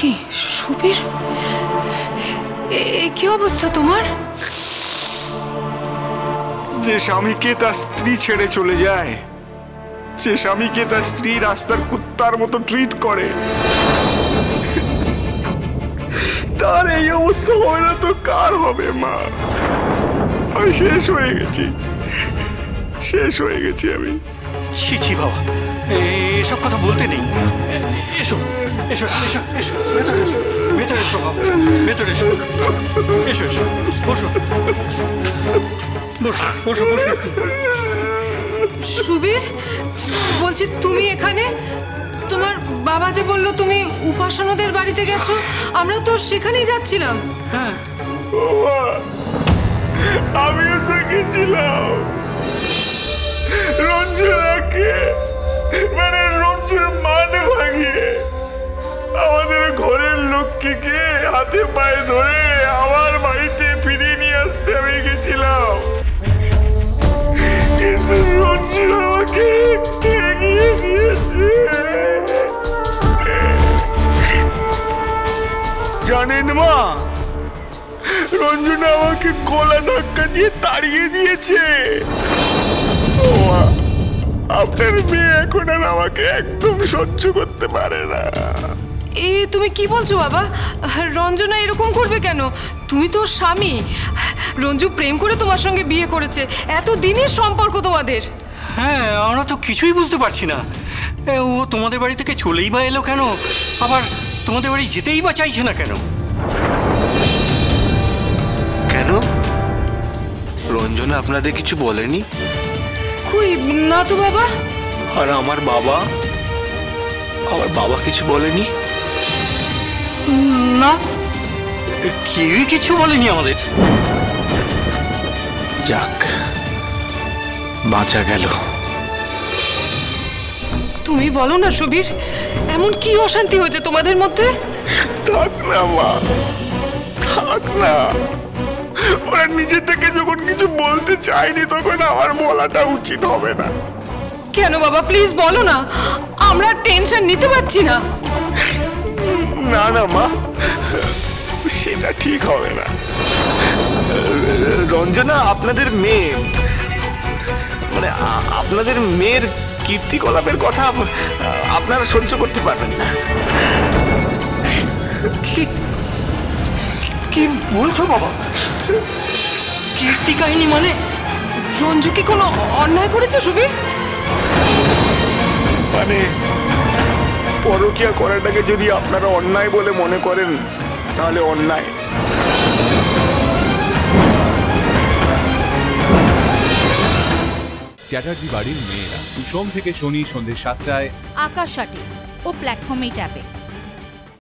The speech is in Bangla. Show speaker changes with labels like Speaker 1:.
Speaker 1: কি সুবীর, কি অবস্থা তোমার?
Speaker 2: যে স্বামীকে তার স্ত্রী ছেড়ে চলে যায়, যে স্বামীকে তার স্ত্রী রাস্তার কুত্তার মতো ট্রিট করে, তার এই অবস্থা হয় না তো কার হবে মা? আমি শেষ হয়ে গেছি, শেষ হয়ে গেছি আমি।
Speaker 3: ছি ছি বাবা, এসব কথা বলতে নেই। এসো এসো এসো এসো, ভেতরে এসো, ভেতরে এসো বাবা, ভেতরে এসো, এসো এসো, বসো বসো বসো বসো।
Speaker 1: সুবীর, বলছি তুমি এখানে? তোমার বাবা যে বললো তুমি উপাসনাদের বাড়িতে গেছো, আমরা তো সেখানেই যাচ্ছিলাম।
Speaker 3: হ্যাঁ
Speaker 2: আমিও তো গেছিলাম রঞ্জনাকে, মানে রঞ্জুর মান ভাঙিয়ে আমাদের ঘরের লক্ষ্মীকে হাতে পায়ে ধরে আমার বাড়িতে ফিরিয়ে নিয়ে আসতে আমি গেছিলাম, কিন্তু রঞ্জু আমাকে এগিয়ে দিয়েছে। জানেন মা, রঞ্জনা আমাকে গলা ধাক্কা দিয়ে তাড়িয়ে দিয়েছে। আপনার মেয়ে এখন আর আমাকে একদম সহ্য করতে পারে না।
Speaker 1: তুমি কি বলছো বাবা? রঞ্জনা এরকম করবে কেন? তুমি তো স্বামী, রঞ্জু প্রেম করে তোমার সঙ্গে বিয়ে করেছে, এত দিনের সম্পর্ক তোমাদের।
Speaker 3: হ্যাঁ, আমরা তো কিছুই বুঝতে পারছি না। ও তোমাদের বাড়ি থেকে চলেই বা এলো কেন, আবার তোমাদের বাড়ি যেতেই বা চাইছে না কেন?
Speaker 4: কেন রঞ্জনা আপনাদের কিছু বলেনি?
Speaker 1: কই না তো বাবা।
Speaker 4: আর আমার বাবা কিছু বলেনি?
Speaker 3: না, কেউই কিছু বলেনি আমাদের।
Speaker 4: যাক, বাঁচা গেল।
Speaker 1: তুমি বলো না সুবীর, এমন কি অশান্তি হয়েছে তোমাদের মধ্যে?
Speaker 2: থাক না মা, থাক না। ওরা নিজে থেকে যখন কিছু বলতে চায়নি তখন আমার বলাটা উচিত হবে না?
Speaker 1: কেন বাবা, প্লিজ বলো না, আমরা টেনশন নিতে পারছি না।
Speaker 2: না না মা, সেটা ঠিক হবে না। রঞ্জনা আপনাদের মেয়ে, মানে আপনাদের মেয়ের কীর্তিকলাপের কথা আপনারা সহ্য করতে পারবেন না।
Speaker 3: কি বলছো বাবা? কীর্তি কাহিনী মানে?
Speaker 1: রঞ্জু কি কোনো অন্যায় করেছে সুবীর?
Speaker 2: মানে পরকীয়া করাটাকে যদি আপনারা অন্যায় বলে মনে করেন তাহলে অন্যায়।
Speaker 5: চ্যাটার্জি বাড়ির মেয়েরা, সোম থেকে শনি সন্ধ্যে 7টায়
Speaker 6: আকাশ 7 ও প্ল্যাটফর্ম 8 অ্যাপে।